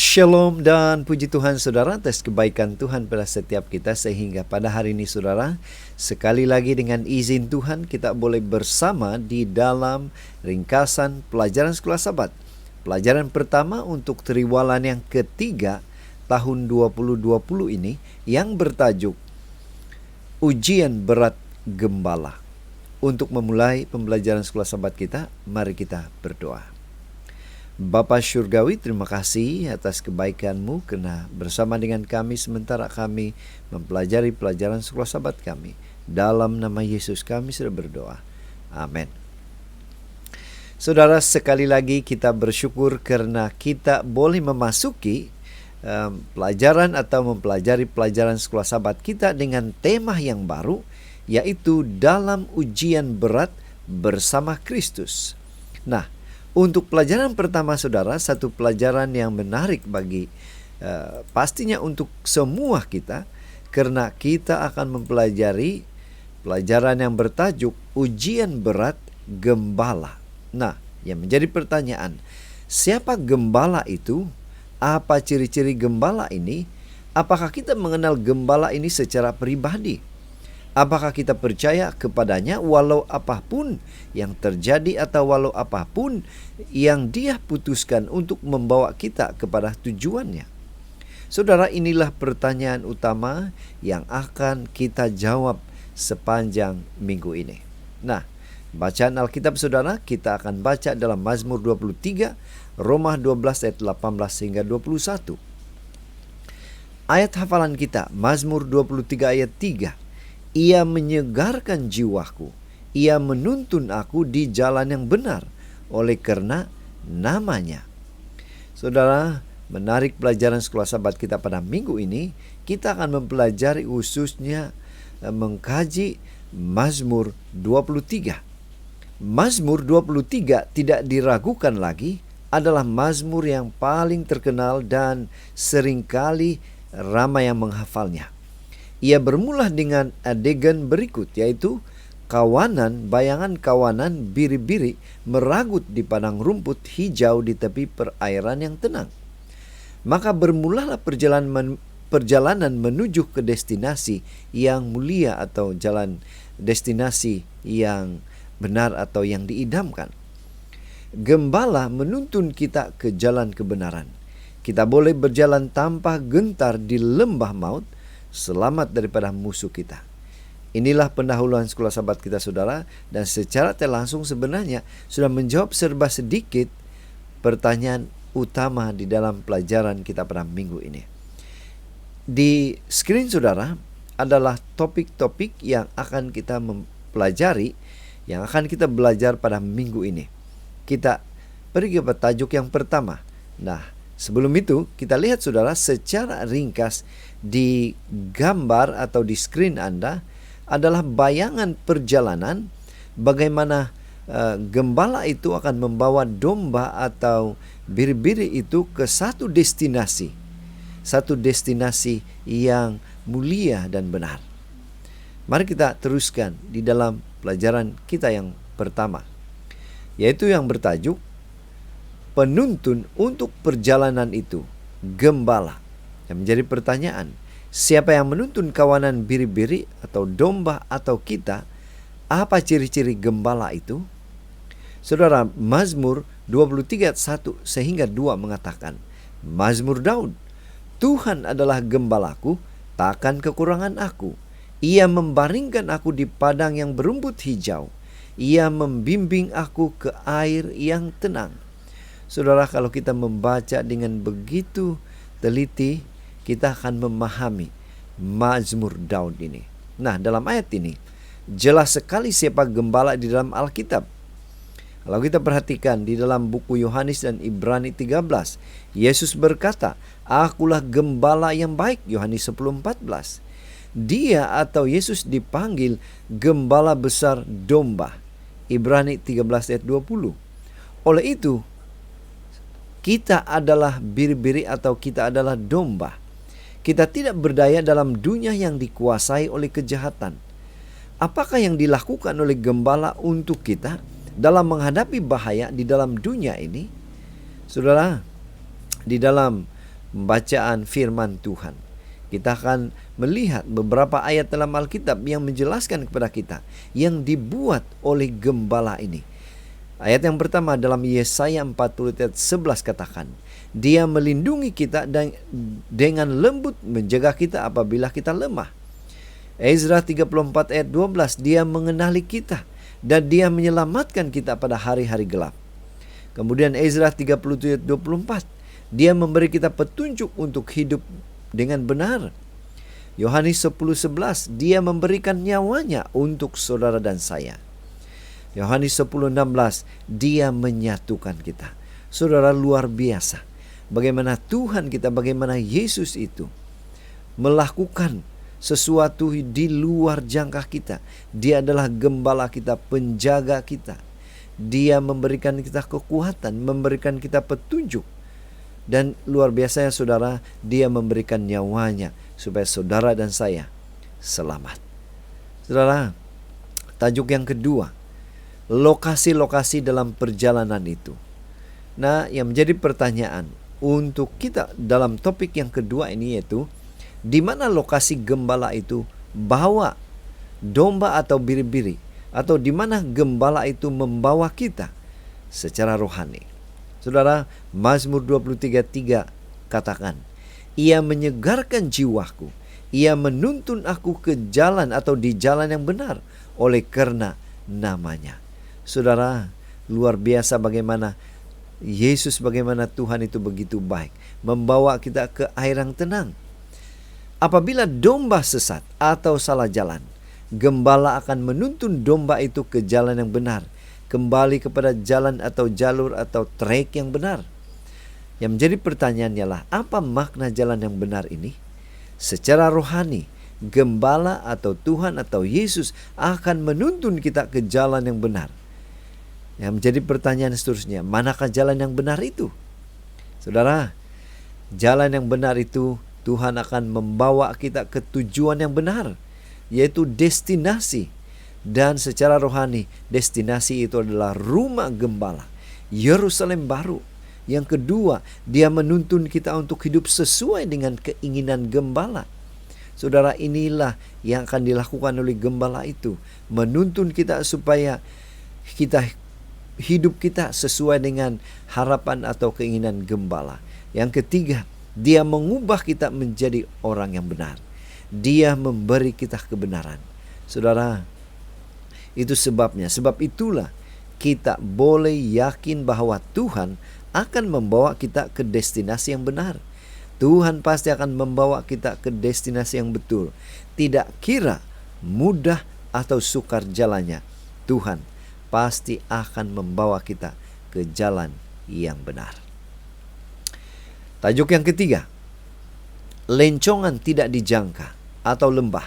Shalom dan puji Tuhan saudara atas kebaikan Tuhan pada setiap kita, sehingga pada hari ini saudara, sekali lagi dengan izin Tuhan kita boleh bersama di dalam ringkasan pelajaran Sekolah Sabat. Pelajaran pertama untuk triwulan yang ketiga tahun 2020 ini yang bertajuk Ujian Berat Gembala. Untuk memulai pembelajaran Sekolah Sabat kita, mari kita berdoa. Bapa Syurgawi, terima kasih atas kebaikan-Mu karena bersama dengan kami sementara kami mempelajari pelajaran Sekolah Sabat kami. Dalam nama Yesus kami sudah berdoa. Amin. Saudara, sekali lagi kita bersyukur karena kita boleh memasuki pelajaran atau mempelajari pelajaran Sekolah Sabat kita dengan tema yang baru, yaitu dalam ujian berat bersama Kristus. Nah, untuk pelajaran pertama saudara, satu pelajaran yang menarik bagi pastinya untuk semua kita, karena kita akan mempelajari pelajaran yang bertajuk Ujian Berat Gembala. Nah, yang menjadi pertanyaan, siapa gembala itu? Apa ciri-ciri gembala ini? Apakah kita mengenal gembala ini secara pribadi? Apakah kita percaya kepadanya walau apapun yang terjadi atau walau apapun yang dia putuskan untuk membawa kita kepada tujuannya? Saudara, inilah pertanyaan utama yang akan kita jawab sepanjang minggu ini. Nah, bacaan Alkitab saudara kita akan baca dalam Mazmur 23, Roma 12 ayat 18 hingga 21. Ayat hafalan kita, Mazmur 23 ayat 3. Ia menyegarkan jiwaku, ia menuntun aku di jalan yang benar oleh karena namanya. Saudara, menarik pelajaran Sekolah Sabat kita pada minggu ini, kita akan mempelajari khususnya mengkaji Mazmur 23. Mazmur 23 tidak diragukan lagi adalah mazmur yang paling terkenal dan seringkali ramai yang menghafalnya. Ia bermula dengan adegan berikut, yaitu bayangan kawanan biri-biri meragut di padang rumput hijau di tepi perairan yang tenang. Maka bermulalah perjalanan menuju ke destinasi yang mulia atau jalan destinasi yang benar atau yang diidamkan. Gembala menuntun kita ke jalan kebenaran. Kita boleh berjalan tanpa gentar di lembah maut, selamat daripada musuh kita. Inilah pendahuluan Sekolah Sabat kita saudara, dan secara tidak langsung sebenarnya sudah menjawab serba sedikit pertanyaan utama di dalam pelajaran kita pada minggu ini. Di screen saudara adalah topik-topik yang akan kita mempelajari, yang akan kita belajar pada minggu ini. Kita pergi ke tajuk yang pertama. Nah, sebelum itu kita lihat saudara secara ringkas di gambar atau di screen Anda adalah bayangan perjalanan bagaimana gembala itu akan membawa domba atau biri-biri itu ke satu destinasi yang mulia dan benar. Mari kita teruskan di dalam pelajaran kita yang pertama, yaitu yang bertajuk penuntun untuk perjalanan itu, gembala. Yang menjadi pertanyaan, siapa yang menuntun kawanan biri-biri atau domba atau kita? Apa ciri-ciri gembala itu? Saudara, Mazmur 23 ayat 1 sehingga 2 mengatakan, Mazmur Daud, Tuhan adalah gembalaku, takkan kekurangan aku. Ia membaringkan aku di padang yang berumput hijau. Ia membimbing aku ke air yang tenang. Saudara, kalau kita membaca dengan begitu teliti, kita akan memahami Mazmur Daud ini. Nah, dalam ayat ini jelas sekali siapa gembala di dalam Alkitab. Kalau kita perhatikan di dalam buku Yohanes dan Ibrani 13, Yesus berkata, "Akulah gembala yang baik," Yohanes 10:14. Dia atau Yesus dipanggil gembala besar domba, Ibrani 13 ayat 20. Oleh itu, kita adalah biri-biri atau kita adalah domba. Kita tidak berdaya dalam dunia yang dikuasai oleh kejahatan. Apakah yang dilakukan oleh gembala untuk kita dalam menghadapi bahaya di dalam dunia ini? Saudara, di dalam pembacaan firman Tuhan. Kita akan melihat beberapa ayat dalam Alkitab yang menjelaskan kepada kita yang dibuat oleh gembala ini. Ayat yang pertama dalam Yesaya 40 ayat 11 katakan, Dia melindungi kita dan dengan lembut menjaga kita apabila kita lemah. Ezra 34 ayat 12, Dia mengenali kita dan Dia menyelamatkan kita pada hari-hari gelap. Kemudian Ezra 37 ayat 24, Dia memberi kita petunjuk untuk hidup dengan benar. Yohanes 10:11, Dia memberikan nyawanya untuk saudara dan saya. Yohanes 10:16, Dia menyatukan kita. Saudara, luar biasa bagaimana Tuhan kita, bagaimana Yesus itu melakukan sesuatu di luar jangka kita. Dia adalah gembala kita, penjaga kita. Dia memberikan kita kekuatan, memberikan kita petunjuk. Dan luar biasa ya saudara, Dia memberikan nyawanya supaya saudara dan saya selamat. Saudara, tajuk yang kedua, lokasi-lokasi dalam perjalanan itu. Nah, yang menjadi pertanyaan untuk kita dalam topik yang kedua ini yaitu, di mana lokasi gembala itu bawa domba atau biri-biri, atau di mana gembala itu membawa kita secara rohani. Saudara, Mazmur 23:3 katakan, Ia menyegarkan jiwaku, Ia menuntun aku ke jalan atau di jalan yang benar oleh karena namanya. Saudara, luar biasa bagaimana Yesus, bagaimana Tuhan itu begitu baik, membawa kita ke air yang tenang. Apabila domba sesat atau salah jalan, gembala akan menuntun domba itu ke jalan yang benar, kembali kepada jalan atau jalur atau trek yang benar. Yang menjadi pertanyaan ialah, apa makna jalan yang benar ini? Secara rohani, gembala atau Tuhan atau Yesus akan menuntun kita ke jalan yang benar. Yang menjadi pertanyaan seterusnya, manakah jalan yang benar itu? Saudara, jalan yang benar itu Tuhan akan membawa kita ke tujuan yang benar, yaitu destinasi. Dan secara rohani, destinasi itu adalah rumah gembala, Yerusalem baru. Yang kedua, Dia menuntun kita untuk hidup sesuai dengan keinginan gembala. Saudara, inilah yang akan dilakukan oleh gembala itu, menuntun kita supaya hidup kita sesuai dengan harapan atau keinginan gembala. Yang ketiga, Dia mengubah kita menjadi orang yang benar. Dia memberi kita kebenaran. Saudara, itu sebabnya, sebab itulah kita boleh yakin bahwa Tuhan akan membawa kita ke destinasi yang benar. Tuhan pasti akan membawa kita ke destinasi yang betul. Tidak kira mudah atau sukar jalannya, Tuhan pasti akan membawa kita ke jalan yang benar. Tajuk yang ketiga, lencongan tidak dijangka atau lembah.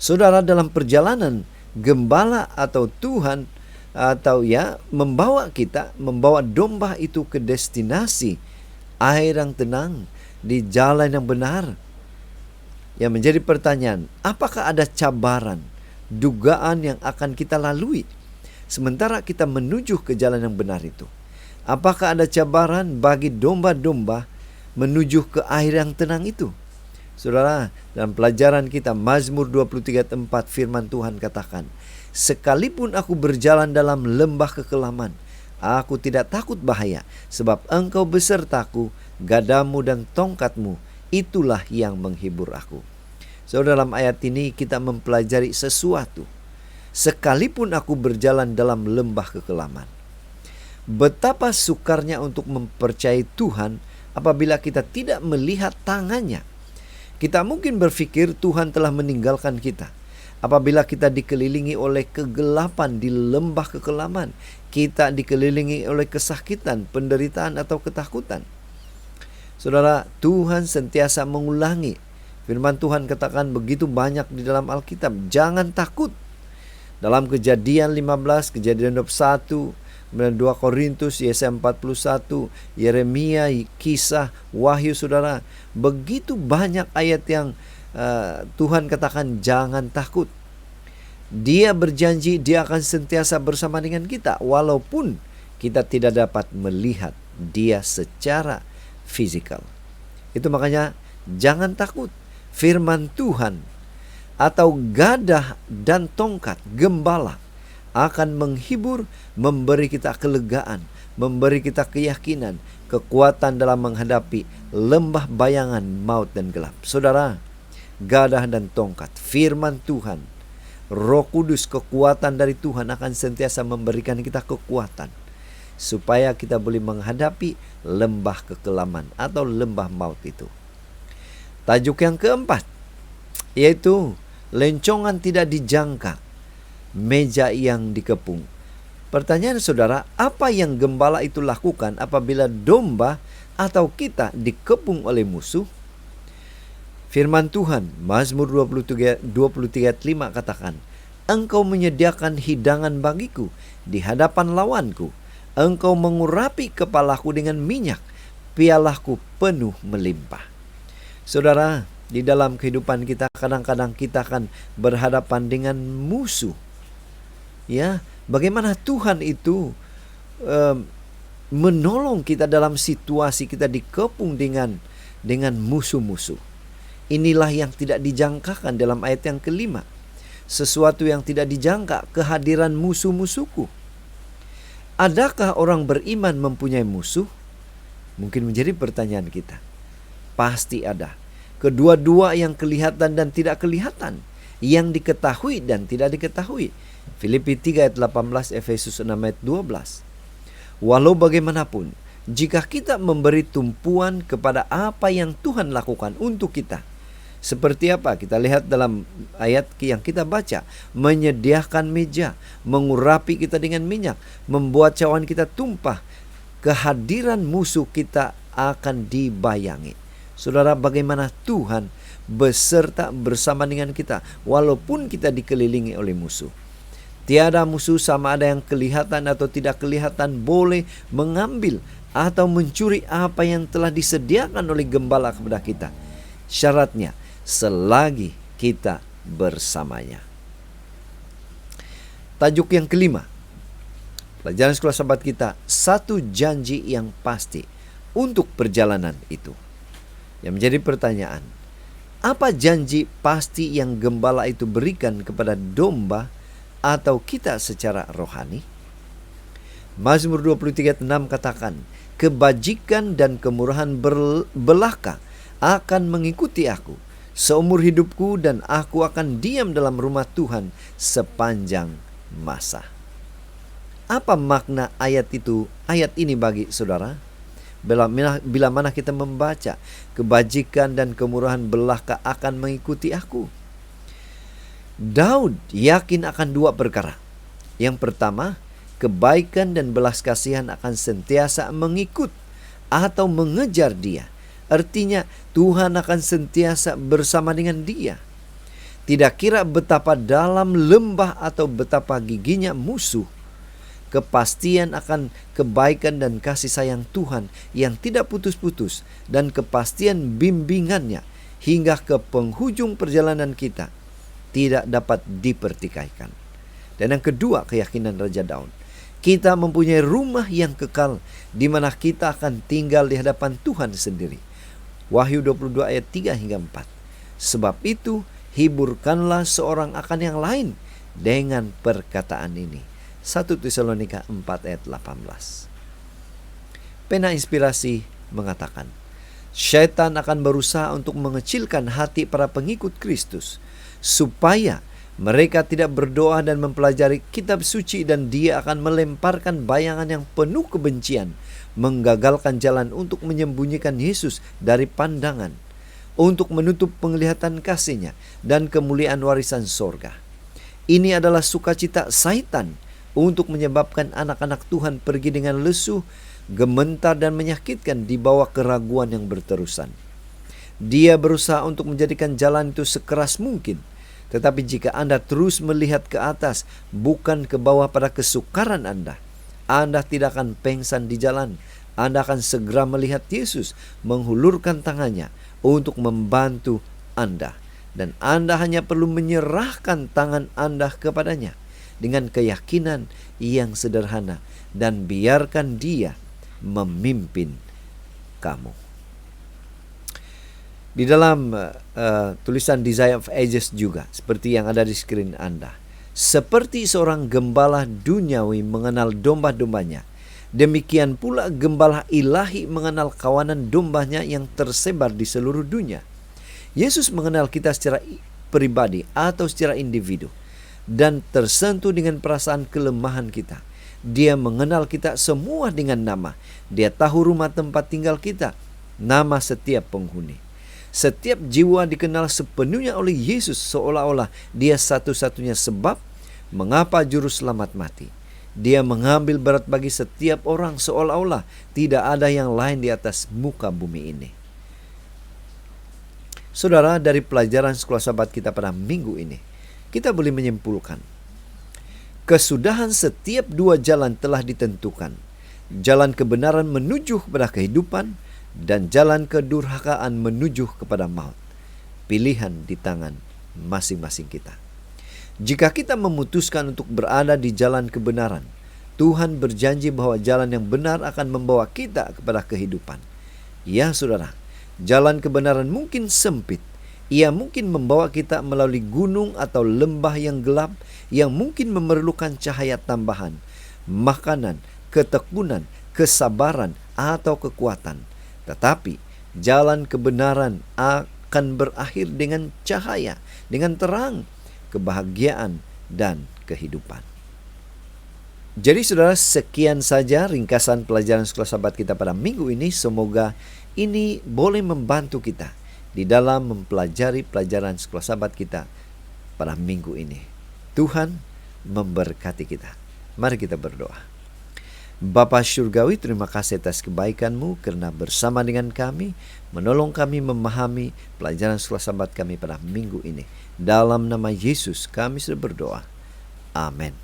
Saudara, dalam perjalanan gembala atau Tuhan atau membawa domba itu ke destinasi air yang tenang di jalan yang benar. Yang menjadi pertanyaan, apakah ada cabaran, dugaan yang akan kita lalui sementara kita menuju ke jalan yang benar itu? Apakah ada cabaran bagi domba-domba menuju ke air yang tenang itu? Saudara, dalam pelajaran kita Mazmur 23:4 firman Tuhan katakan, sekalipun aku berjalan dalam lembah kekelaman, aku tidak takut bahaya, sebab Engkau besertaku, gadamu dan tongkatmu, itulah yang menghibur aku. Saudara, dalam ayat ini kita mempelajari sesuatu. Sekalipun aku berjalan dalam lembah kekelaman. Betapa sukarnya untuk mempercayai Tuhan apabila kita tidak melihat tangannya. Kita mungkin berpikir Tuhan telah meninggalkan kita. Apabila kita dikelilingi oleh kegelapan di lembah kekelaman, kita dikelilingi oleh kesakitan, penderitaan atau ketakutan. Saudara, Tuhan sentiasa mengulangi. Firman Tuhan katakan begitu banyak di dalam Alkitab, jangan takut. Dalam Kejadian 15, Kejadian 21, 2 Korintus, Yesaya 41, Yeremia, Kisah, Wahyu, saudara. Begitu banyak ayat yang Tuhan katakan jangan takut. Dia berjanji Dia akan sentiasa bersama dengan kita walaupun kita tidak dapat melihat Dia secara fisikal. Itu makanya jangan takut. Firman Tuhan atau gadah dan tongkat gembala akan menghibur, memberi kita kelegaan, memberi kita keyakinan, kekuatan dalam menghadapi lembah bayangan maut dan gelap. Saudara, gadah dan tongkat, firman Tuhan, Roh Kudus, kekuatan dari Tuhan akan sentiasa memberikan kita kekuatan supaya kita boleh menghadapi lembah kekelaman atau lembah maut itu. Tajuk yang keempat yaitu lencongan tidak dijangka, meja yang dikepung. Pertanyaan saudara, apa yang gembala itu lakukan apabila domba atau kita dikepung oleh musuh? Firman Tuhan, Mazmur 23 ayat 5 katakan, Engkau menyediakan hidangan bagiku di hadapan lawanku. Engkau mengurapi kepalaku dengan minyak, pialaku penuh melimpah. Saudara, di dalam kehidupan kita kadang-kadang kita akan berhadapan dengan musuh. Ya, bagaimana Tuhan itu menolong kita dalam situasi kita dikepung dengan musuh-musuh. Inilah yang tidak dijangkakan dalam ayat yang kelima. Sesuatu yang tidak dijangka, kehadiran musuh-musuhku. Adakah orang beriman mempunyai musuh? Mungkin menjadi pertanyaan kita. Pasti ada. Kedua-dua yang kelihatan dan tidak kelihatan, yang diketahui dan tidak diketahui. Filipi 3 ayat 18, Efesus 6 ayat 12. Walau bagaimanapun, jika kita memberi tumpuan kepada apa yang Tuhan lakukan untuk kita, seperti apa? Kita lihat dalam ayat yang kita baca, menyediakan meja, mengurapi kita dengan minyak, membuat cawan kita tumpah, kehadiran musuh kita akan dibayangi. Saudara, bagaimana Tuhan beserta bersama dengan kita walaupun kita dikelilingi oleh musuh. Tiada musuh, sama ada yang kelihatan atau tidak kelihatan, boleh mengambil atau mencuri apa yang telah disediakan oleh gembala kepada kita. Syaratnya, selagi kita bersamanya. Tajuk yang kelima, pelajaran sekolah sahabat kita, satu janji yang pasti untuk perjalanan itu. Yang menjadi pertanyaan, apa janji pasti yang gembala itu berikan kepada domba atau kita secara rohani? Mazmur 23 ayat 6 katakan, kebajikan dan kemurahan belaka akan mengikuti aku seumur hidupku, dan aku akan diam dalam rumah Tuhan sepanjang masa. Apa makna ayat ini bagi saudara? Bila mana kita membaca, kebajikan dan kemurahan belaka akan mengikuti aku. Daud yakin akan dua perkara. Yang pertama, kebaikan dan belas kasihan akan sentiasa mengikut atau mengejar dia. Artinya Tuhan akan sentiasa bersama dengan dia. Tidak kira betapa dalam lembah atau betapa giginya musuh, kepastian akan kebaikan dan kasih sayang Tuhan yang tidak putus-putus dan kepastian bimbingannya hingga ke penghujung perjalanan kita tidak dapat dipertikaikan. Dan yang kedua, keyakinan Raja Daud, kita mempunyai rumah yang kekal di mana kita akan tinggal di hadapan Tuhan sendiri. Wahyu 22 ayat 3 hingga 4. Sebab itu hiburkanlah seorang akan yang lain dengan perkataan ini. 1 Tesalonika 4 ayat 18. Pena inspirasi mengatakan, Syaitan akan berusaha untuk mengecilkan hati para pengikut Kristus supaya mereka tidak berdoa dan mempelajari kitab suci, dan dia akan melemparkan bayangan yang penuh kebencian, menggagalkan jalan untuk menyembunyikan Yesus dari pandangan, untuk menutup penglihatan kasih-Nya dan kemuliaan warisan sorga. Ini adalah sukacita Satan untuk menyebabkan anak-anak Tuhan pergi dengan lesu, gementar dan menyakitkan di bawah keraguan yang berterusan. Dia berusaha untuk menjadikan jalan itu sekeras mungkin. Tetapi jika Anda terus melihat ke atas, bukan ke bawah pada kesukaran Anda tidak akan pengsan di jalan. Anda akan segera melihat Yesus menghulurkan tangannya untuk membantu Anda. Dan Anda hanya perlu menyerahkan tangan Anda kepadanya dengan keyakinan yang sederhana, dan biarkan dia memimpin kamu. Di dalam tulisan Desire of Ages juga, seperti yang ada di screen Anda. Seperti seorang gembala duniawi mengenal domba-dombanya, demikian pula gembala ilahi mengenal kawanan dombanya yang tersebar di seluruh dunia. Yesus mengenal kita secara pribadi atau secara individu dan tersentuh dengan perasaan kelemahan kita. Dia mengenal kita semua dengan nama. Dia tahu rumah tempat tinggal kita, nama setiap penghuni. Setiap jiwa dikenal sepenuhnya oleh Yesus, seolah-olah dia satu-satunya sebab mengapa juru selamat mati. Dia mengambil berat bagi setiap orang, seolah-olah tidak ada yang lain di atas muka bumi ini. Saudara, dari pelajaran sekolah sahabat kita pada minggu ini, kita boleh menyimpulkan kesudahan setiap dua jalan telah ditentukan. Jalan kebenaran menuju kepada kehidupan dan jalan kedurhakaan menuju kepada maut. Pilihan di tangan masing-masing kita. Jika kita memutuskan untuk berada di jalan kebenaran, Tuhan berjanji bahwa jalan yang benar akan membawa kita kepada kehidupan. Ya saudara, jalan kebenaran mungkin sempit. Ia mungkin membawa kita melalui gunung atau lembah yang gelap yang mungkin memerlukan cahaya tambahan, makanan, ketekunan, kesabaran, atau kekuatan. Tetapi jalan kebenaran akan berakhir dengan cahaya, dengan terang, kebahagiaan, dan kehidupan. Jadi saudara, sekian saja ringkasan pelajaran sekolah sahabat kita pada minggu ini. Semoga ini boleh membantu kita di dalam mempelajari pelajaran sekolah sahabat kita pada minggu ini. Tuhan memberkati kita. Mari kita berdoa. Bapa Syurgawi, terima kasih atas kebaikan-Mu karena bersama dengan kami, menolong kami memahami pelajaran sekolah sahabat kami pada minggu ini. Dalam nama Yesus kami sudah berdoa. Amin.